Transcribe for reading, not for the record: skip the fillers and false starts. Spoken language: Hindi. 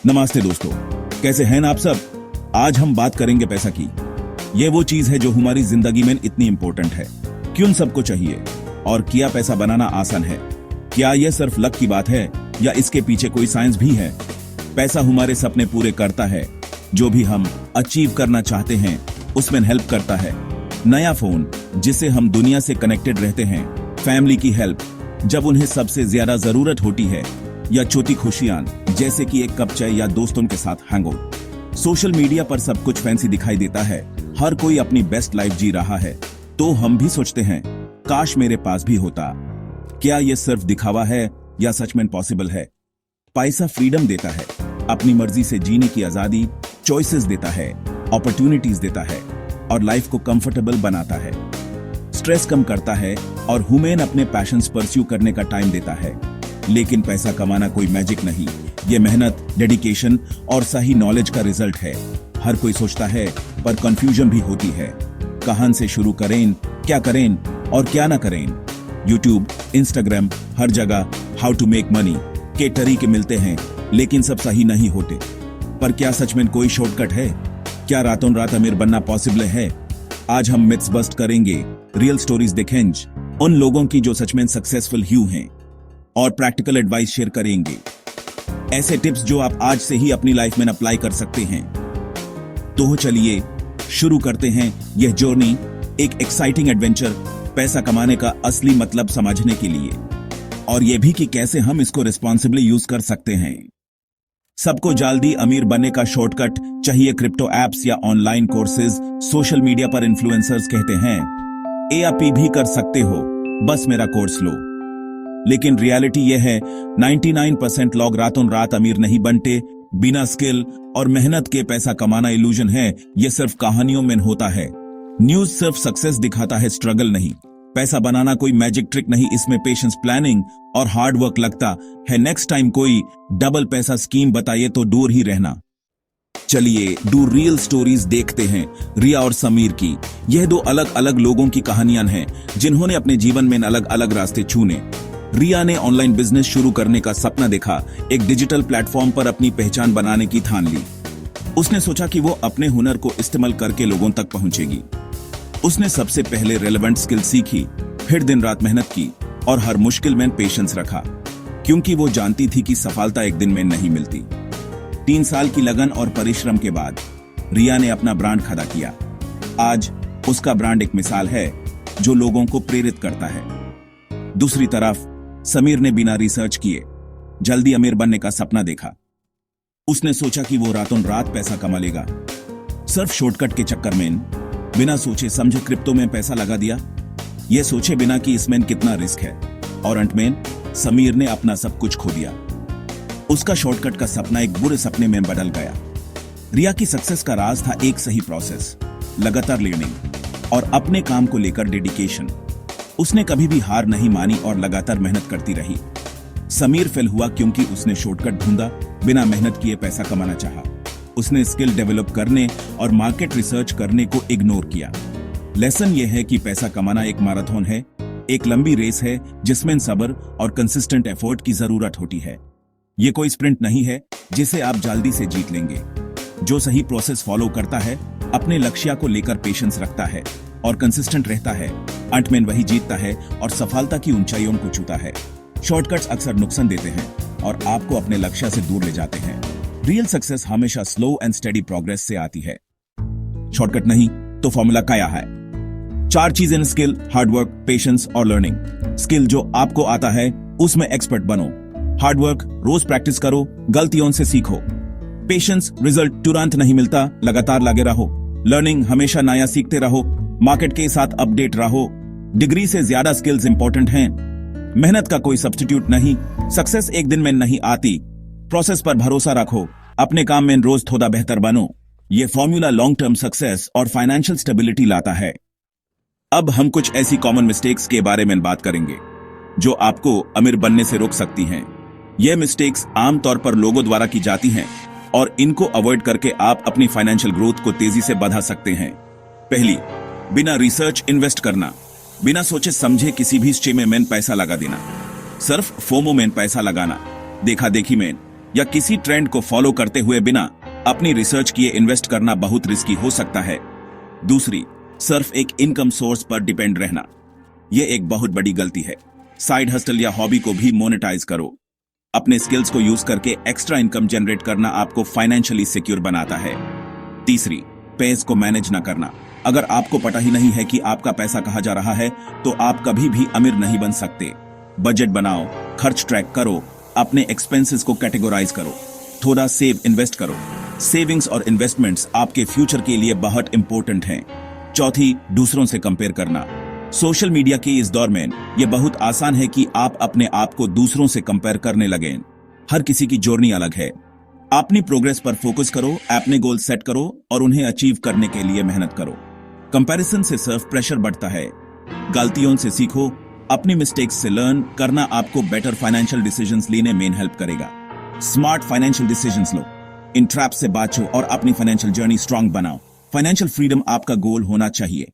नमस्ते दोस्तों, कैसे हैं आप सब। आज हम बात करेंगे पैसा की। ये वो चीज है जो हमारी जिंदगी में इतनी इंपॉर्टेंट है, क्यों सबको चाहिए और क्या पैसा बनाना आसान है। क्या यह सिर्फ लक की बात है या इसके पीछे कोई साइंस भी है। पैसा हमारे सपने पूरे करता है, जो भी हम अचीव करना चाहते हैं उसमें हेल्प करता है। नया फोन जिससे हम दुनिया से कनेक्टेड रहते हैं, फैमिली की हेल्प जब उन्हें सबसे ज्यादा जरूरत होती है, या छोटी खुशियां जैसे कि एक कप चाय या दोस्तों के साथ हैंगआउट। सोशल मीडिया पर सब कुछ फैंसी दिखाई देता है, हर कोई अपनी बेस्ट लाइफ जी रहा है, तो हम भी सोचते हैं काश मेरे पास भी होता। क्या यह सिर्फ दिखावा है या सच में पॉसिबल है। पैसा फ्रीडम देता है, अपनी मर्जी से जीने की आजादी, चॉइसेस देता है, अपॉर्चुनिटीज देता है और लाइफ को कंफर्टेबल बनाता है। स्ट्रेस कम करता है और ह्यूमन अपने पैशंस परस्यू करने का टाइम देता है। लेकिन पैसा कमाना कोई मैजिक नहीं, ये मेहनत, डेडिकेशन और सही नॉलेज का रिजल्ट है। हर कोई सोचता है पर कंफ्यूजन भी होती है, कहां से शुरू करें, क्या करें और क्या ना करें। यूट्यूब, इंस्टाग्राम, हर जगह हाउ टू मेक मनी के तरीके मिलते हैं, लेकिन सब सही नहीं होते। पर क्या सच में कोई शॉर्टकट है? क्या रातों रात अमीर बनना पॉसिबल है? आज हम मिथ्स बस्ट करेंगे, रियल स्टोरीज देखेंगे उन लोगों की जो सच में सक्सेसफुल हुए हैं और प्रैक्टिकल एडवाइस शेयर करेंगे, ऐसे टिप्स जो आप आज से ही अपनी लाइफ में अप्लाई कर सकते हैं। तो चलिए शुरू करते हैं यह जर्नी, एक एक्साइटिंग एडवेंचर पैसा कमाने का असली मतलब समझने के लिए, और यह भी कि कैसे हम इसको रिस्पॉन्सिबली यूज कर सकते हैं। सबको जल्दी अमीर बनने का शॉर्टकट चाहिए, क्रिप्टो एप्स या ऑनलाइन कोर्सेज, सोशल मीडिया पर इन्फ्लुएंसर्स कहते हैं एआपी भी कर सकते हो, बस मेरा कोर्स लो। लेकिन रियलिटी यह है 99% लोग रातों रात अमीर नहीं बनते। बिना स्किल और मेहनत के पैसा कमाना इल्यूजन है, यह सिर्फ कहानियों में होता है। न्यूज सिर्फ सक्सेस दिखाता है, स्ट्रगल नहीं। पैसा बनाना कोई मैजिक ट्रिक नहीं, इसमें पेशेंस, प्लानिंग और हार्ड वर्क लगता है। नेक्स्ट टाइम कोई डबल पैसा स्कीम बताइए तो दूर ही रहना। चलिए दो रियल स्टोरीज देखते हैं, रिया और समीर की। यह दो अलग अलग लोगों की कहानियां हैं जिन्होंने अपने जीवन में अलग अलग रास्ते चुने। रिया ने ऑनलाइन बिजनेस शुरू करने का सपना देखा, एक डिजिटल प्लेटफॉर्म पर अपनी पहचान बनाने की ठान ली। उसने सोचा कि वो अपने हुनर को इस्तेमाल करके लोगों तक पहुंचेगी। उसने सबसे पहले रेलेवेंट स्किल सीखी, फिर दिन रात मेहनत की और हर मुश्किल में पेशेंस रखा, क्योंकि वो जानती थी कि सफलता एक दिन में नहीं मिलती। 3 साल की लगन और परिश्रम के बाद रिया ने अपना ब्रांड खड़ा किया। आज उसका ब्रांड एक मिसाल है जो लोगों को प्रेरित करता है। दूसरी तरफ समीर ने बिना रिसर्च किए जल्दी अमीर बनने का सपना देखा। उसने सोचा कि वो रातों रात पैसा कमा लेगा। सिर्फ शॉर्टकट के चक्कर में बिना सोचे समझे क्रिप्टो में पैसा लगा दिया, ये सोचे बिना कि इसमें कितना रिस्क है, और अंत में समीर ने अपना सब कुछ खो दिया। उसका शॉर्टकट का सपना एक बुरे सपने में बदल गया। रिया की सक्सेस का राज था एक सही प्रोसेस, लगातार लर्निंग और अपने काम को लेकर डेडिकेशन। उसने कभी भी हार नहीं मानी और लगातार मेहनत करती रही। समीर फेल हुआ क्योंकि उसने शॉर्टकट ढूंढा, बिना मेहनत किए पैसा कमाना चाहा। उसने स्किल डेवलप करने और मार्केट रिसर्च करने को इग्नोर किया। लेसन यह है कि पैसा कमाना एक मैराथन है, एक लंबी रेस है जिसमें सब्र और कंसिस्टेंट एफर्ट की जरूरत होती है। ये कोई स्प्रिंट नहीं है जिसे आप जल्दी से जीत लेंगे। जो सही प्रोसेस फॉलो करता है, अपने लक्ष्य को लेकर पेशेंस रखता है और कंसिस्टेंट रहता है, अंत में वही जीतता है और सफलता की ऊंचाइयों को छूता है। शॉर्टकट्स अक्सर नुकसान देते हैं और आपको अपने लक्ष्य से दूर ले जाते हैं। रियल सक्सेस हमेशा स्लो एंड स्टेडी प्रोग्रेस से आती है। शॉर्टकट नहीं तो फॉर्मूला क्या है? 4 चीजें, स्किल, हार्डवर्क, पेशेंस और लर्निंग। स्किल जो आपको आता है उसमें एक्सपर्ट बनो। हार्डवर्क, रोज प्रैक्टिस करो, गलतियों से सीखो। पेशेंस, रिजल्ट तुरंत नहीं मिलता, लगातार लगे रहो। लर्निंग, हमेशा नया सीखते रहो, मार्केट के साथ अपडेट रहो। डिग्री से ज्यादा स्किल्स इंपॉर्टेंट हैं। मेहनत का कोई सब्स्टिट्यूट नहीं, सक्सेस एक दिन में नहीं आती। प्रोसेस पर भरोसा रखो, अपने काम में रोज थोड़ा बेहतर बनो। यह फॉर्मूला लॉन्ग टर्म सक्सेस और फाइनेंशियल स्टेबिलिटी लाता है। अब हम कुछ ऐसी कॉमन मिस्टेक्स के बारे में बात करेंगे जो आपको अमीर बनने से रोक सकती हैं। यह मिस्टेक्स आमतौर पर लोगों द्वारा की जाती हैं और इनको अवॉइड करके आप अपनी फाइनेंशियल ग्रोथ को तेजी से बढ़ा सकते हैं। पहली, बिना रिसर्च इन्वेस्ट करना। बिना सोचे समझे किसी भी स्ट्रीम में पैसा लगा देना। सिर्फ फोमो में पैसा लगाना, देखा देखी में, या किसी ट्रेंड को फॉलो करते हुए बिना अपनी रिसर्च किए इन्वेस्ट करना बहुत रिस्की हो सकता है। दूसरी, सिर्फ एक इनकम सोर्स पर डिपेंड रहना। यह एक बहुत बड़ी गलती है। साइड हस्टल या हॉबी को भी मोनेटाइज करो। अपने स्किल्स को यूज करके एक्स्ट्रा इनकम जनरेट करना आपको फाइनेंशियली सिक्योर बनाता है। तीसरी, पैसे को मैनेज ना करना। अगर आपको पता ही नहीं है कि आपका पैसा कहां जा रहा है तो आप कभी भी अमीर नहीं बन सकते। बजट बनाओ, खर्च ट्रैक करो, अपने एक्सपेंसेस को कैटेगराइज करो, थोड़ा सेव इन्वेस्ट करो। सेविंग्स और इन्वेस्टमेंट्स आपके फ्यूचर के लिए बहुत इंपॉर्टेंट हैं। चौथी, दूसरों से कंपेयर करना। सोशल मीडिया के इस दौर में यह बहुत आसान है कि आप अपने आप को दूसरों से कंपेयर करने लगें। हर किसी की जर्नी अलग है। अपनी प्रोग्रेस पर फोकस करो, अपने गोल सेट करो और उन्हें अचीव करने के लिए मेहनत करो। कंपैरिजन से सिर्फ प्रेशर बढ़ता है। गलतियों से सीखो, अपनी मिस्टेक्स से लर्न करना आपको बेटर फाइनेंशियल डिसीजंस लेने में हेल्प करेगा। स्मार्ट फाइनेंशियल डिसीजंस लो, इन ट्रैप से बचो और अपनी फाइनेंशियल जर्नी स्ट्रांग बनाओ। फाइनेंशियल फ्रीडम आपका गोल होना चाहिए।